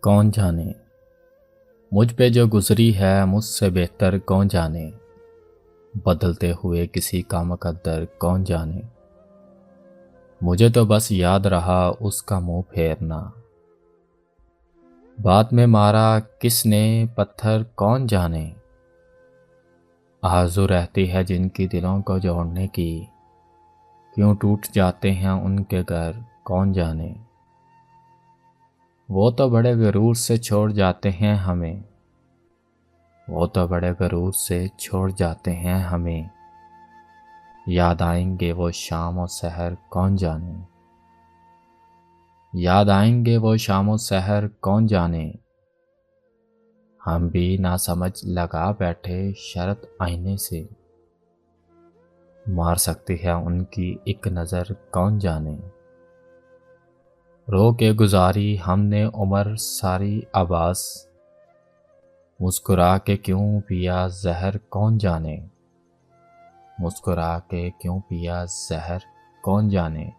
कौन जाने मुझ पे जो गुजरी है मुझसे बेहतर कौन जाने। बदलते हुए किसी का मुकद्दर कौन जाने। मुझे तो बस याद रहा उसका मुंह फेरना। बाद में मारा किसने पत्थर कौन जाने। आरज़ू रहती है जिनकी दिलों को जोड़ने की, क्यों टूट जाते हैं उनके घर कौन जाने। वो तो बड़े गरूर से छोड़ जाते हैं हमें, वो तो बड़े गरूर से छोड़ जाते हैं हमें। याद आएंगे वो शाम और सहर कौन जाने। याद आएंगे वो शाम और सहर कौन जाने। हम भी ना समझ लगा बैठे शरत आईने से, मार सकती है उनकी एक नज़र कौन जाने। रो के गुजारी हमने उम्र सारी आबास, मुस्कुरा के क्यों पिया जहर कौन जाने। मुस्कुरा के क्यों पिया जहर कौन जाने।